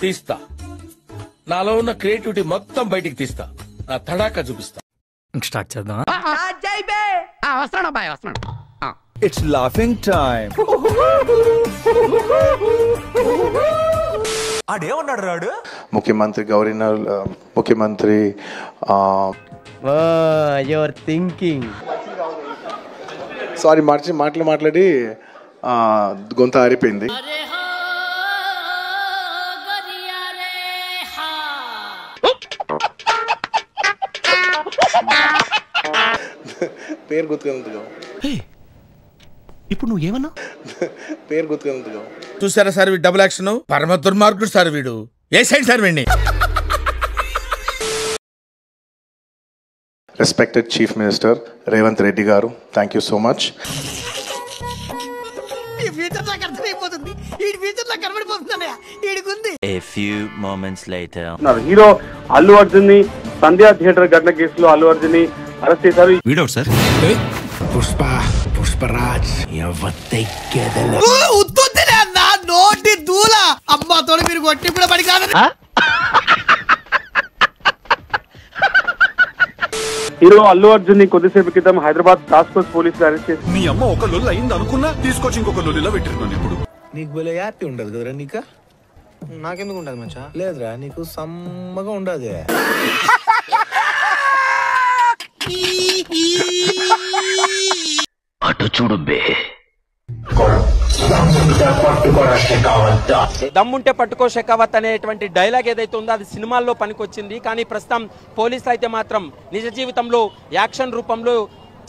తీస్తా, నాలో ఉన్న క్రియేటివిటీ మొత్తం బయటికి తీస్తా, నా తడాకా చూపిస్తా. స్టార్ట్ చేద్దాం. It's laughing time. ఆడేమన్నాడు రాడు? ముఖ్యమంత్రి గవర్నర్, ముఖ్యమంత్రి యువర్ థింకింగ్. సారీ మాట్లాడి గొంత ఆరిపోయింది. పేరు గుర్తుగా ఇప్పుడు నువ్వేమన్నా? పేరు గుర్తుగా చూసారా సార్ వీడు డబుల్ యాక్షన్, పరమ దుర్మార్గుడు సార్ వీడు. ఏ సైడ్ సార్ వీడిని? Respected chief minister Revanth Reddy గారు, thank you so much. Hero Allu Arjun ని సంధ్యా థియేటర్ ఘటన కేసులో అల్లు అర్జున్ ని అరెస్ట్ చేశారు. వీడవుట్ సార్. పుష్పరాజ్ నోటి దూల అమ్మాతో మీరు కొట్టి కూడా పడి కాదు. హీరో అల్లు అర్జున్ ని కొద్దిసేపు క్రితం హైదరాబాద్ టాస్క్ ఫోర్స్ పోలీసులు అరెస్ట్ చేసి మీ అమ్మ ఒక లొల్లు అయింది అనుకున్నా తీసుకొచ్చి ఇంకొక లొల్లిలో పెట్టిరున్నాను. ఇప్పుడు నీకు భలే హ్యాపీ ఉండదు కదరా? నీకా నాకెందుకు ఉండదు మచ్చా? లేదురా, నీకు సమ్మగా ఉండదు. అటు చూడు బే. దమ్ముంటే పట్టుకో షెకావత్ అనేటువంటి డైలాగ్ ఏదైతే ఉందో అది సినిమాల్లో పనికొచ్చింది. కానీ ప్రస్తుతం పోలీసులు అయితే మాత్రం నిజ జీవితంలో యాక్షన్ రూపంలో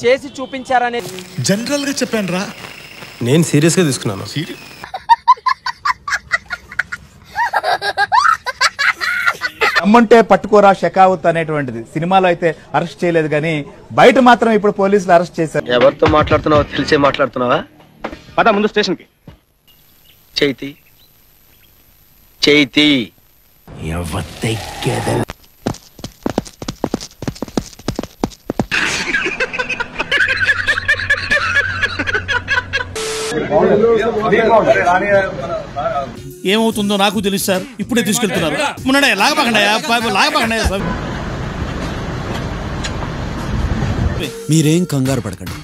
చేసి చూపించారనే. జనరల్ గా చెప్పాను రా, నేను సీరియస్ గా తీసుకున్నాను. దమ్ముంటే పట్టుకోరా షెకావత్ అనేటువంటిది సినిమాలో అయితే అరెస్ట్ చేయలేదు, కానీ బయట మాత్రం ఇప్పుడు పోలీసులు అరెస్ట్ చేశారు. ఎవరితో మాట్లాడుతున్నావో తెలిసే మాట్లాడుతున్నావా? పద ముందు స్టేషన్ కి. చైతి చైతి ఏమవుతుందో నాకు తెలుసు సార్, ఇప్పుడే తీసుకెళ్తున్నారు. మీరేం కంగారు పడకండి,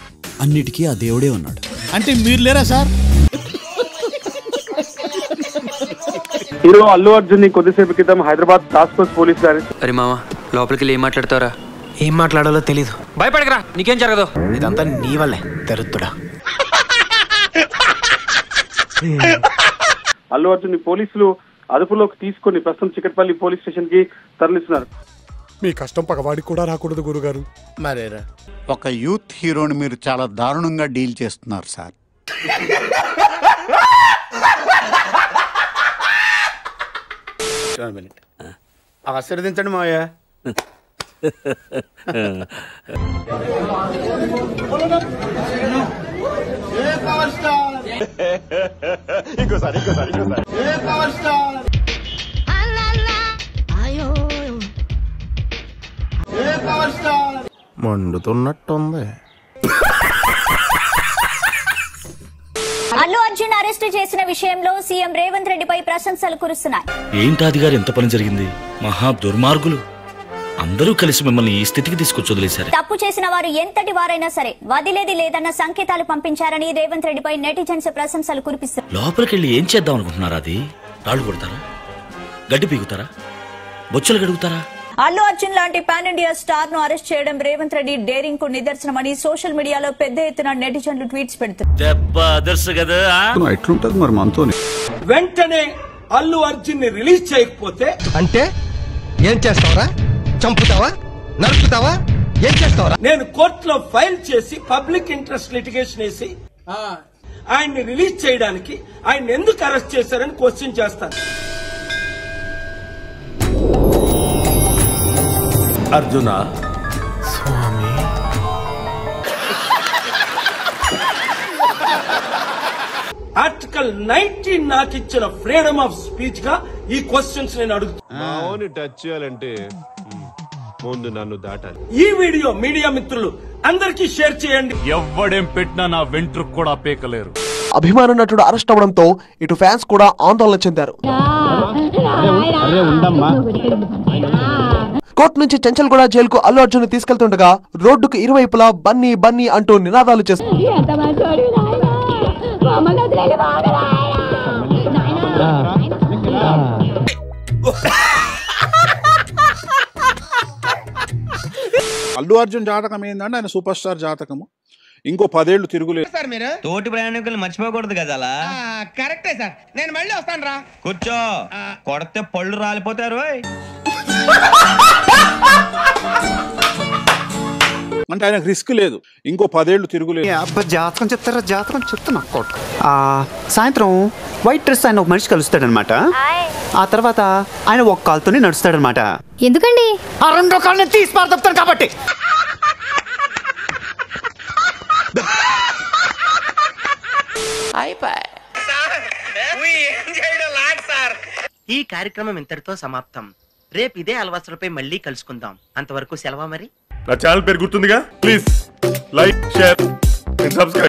అన్నిటికీ ఆ దేవుడే ఉన్నాడు. అంటే మీరు లేరా సార్? హీరో అల్లు అర్జున్ ని కొద్దిసేపు క్రితం హైదరాబాద్ టాస్క్ ఫోర్స్ పోలీసులు అరెస్ట్. అరే మామ, లోపలికి వెళ్ళి ఏం మాట్లాడతారా? ఏం మాట్లాడాలో తెలీదు. భయపడకరా, నీకేం జరగదు. ఇదంతా నీ వల్లే తెరుతుడా. అల్లు అర్జున్ ని పోలీసులు అదుపులోకి తీసుకొని ప్రస్తుతం చికట్పల్లి పోలీస్ స్టేషన్ కి తరలిస్తున్నారు. మీ కష్టం పగవాడికి కూడా రాకూడదు గురుగారు. మరేరా, ఒక యూత్ హీరోని మీరు చాలా దారుణంగా డీల్ చేస్తున్నారు సార్. ఆశీర్వదించండి మావయ్య. మండుతున్నట్టుంది. అల్లు అర్జున్ అరెస్టు చేసిన విషయంలో సీఎం రేవంత్ రెడ్డిపై ప్రశంసలు కురుస్తున్నాయి. ఏంటాది గారు, ఎంత పని జరిగింది? మహా దుర్మార్గులు అందరూ కలిసి మిమ్మల్ని ఈ స్థితికి తీసుకొచ్చి వదిలేశారు. తప్పు చేసిన వారు ఎంతటి వారైనా సరే వదిలేది లేదన్న సంకేతాలు పంపించారని రేవంత్ రెడ్డిపై నెటిజన్స్ ప్రశంసలు కురిపిస్తారు. లోపలికెళ్ళి ఏం చేద్దాం అనుకుంటున్నారా? అది రాళ్లు కొడతారా? గడ్డి పీగుతారా? బొచ్చులు గడుగుతారా? అల్లు అర్జున్ లాంటి పాన్ ఇండియా స్టార్ ను అరెస్ట్ చేయడం రేవంత్ రెడ్డి డేరింగ్ కు నిదర్శనమని సోషల్ మీడియాలో పెద్ద ఎత్తున నెటిజన్లు ట్వీట్స్ పెడుతున్నారు. ఎట్లుంటది మరి మనతో? వెంటనే అల్లు అర్జున్ ని రిలీజ్ చేయకపోతే అంటే ఏం చేస్తావరా? చంపుతావా? నరుకుతావా? ఏం చేస్తావరా? నేను కోర్టులో ఫైల్ చేసి పబ్లిక్ ఇంట్రెస్ట్ లిటిగేషన్ వేసి ఆయన్ని రిలీజ్ చేయడానికి ఆయన ఎందుకు అరెస్ట్ చేశారని క్వశ్చన్ చేస్తాను. అర్జున స్వామి, ఆర్టికల్ 19 నాకు ఇచ్చిన ఫ్రీడమ్ ఆఫ్ స్పీచ్ గా ఈ క్వశ్చన్స్ నేను అడుగుతాను. టచ్ చేయాలంటే ముందు నన్ను దాటాలి. ఈ వీడియో మీడియా మిత్రులు అందరికీ షేర్ చేయండి. ఎవ్వడేం పెట్టినా నా వెంట్రుకు కూడా పీకలేరు. అభిమాన నటుడు అరెస్ట్ అవడంతో ఇటు ఫ్యాన్స్ కూడా ఆందోళన చెందారు. కోర్టు నుంచి చెంచల్గూడ జైలుకు అల్లు అర్జున్ తీసుకెళ్తుండగా రోడ్డుకు ఇరువైపులా బన్నీ బన్నీ అంటూ నినాదాలు చేస్తారు. అల్లు అర్జున్ జాతకం ఏంటంటే ఆయన సూపర్ స్టార్ జాతకము. ఇంకో 10 ఏళ్ళు తిరుగులేదు సార్. మీరు తోటి ప్రయాణికులు మర్చిపోకూడదు కదా. కరెక్టే సార్. నేను మళ్ళీ వస్తాను రా. కూర్చో. కొడితే పళ్ళు రాలిపోతారు. అంటే ఆయనకు రిస్క్ లేదు. ఇంకో 10 ఏళ్ళు తిరుగులేదు. జాతకం చెప్తారా? జాతకం చెప్తున్నా. సాయంత్రం వైట్ డ్రెస్ ఆయన ఒక మనిషి కలుస్తాడనమాట. ఆ తర్వాత ఆయన ఒక కాలుతోనే నడుస్తాడనమాట. ఎందుకండి? ఆ రెండో కాళ్ళని తీసి పారదొప్పుతాను కాబట్టి. ఈ కార్యక్రమం ఇంతటితో సమాప్తం. రేపు ఇదే అలవాసులపై మళ్ళీ కలుసుకుందాం. అంతవరకు సెలవా మరి. నా ఛానల్ పేరు గుర్తుందిగా, please like, share and subscribe.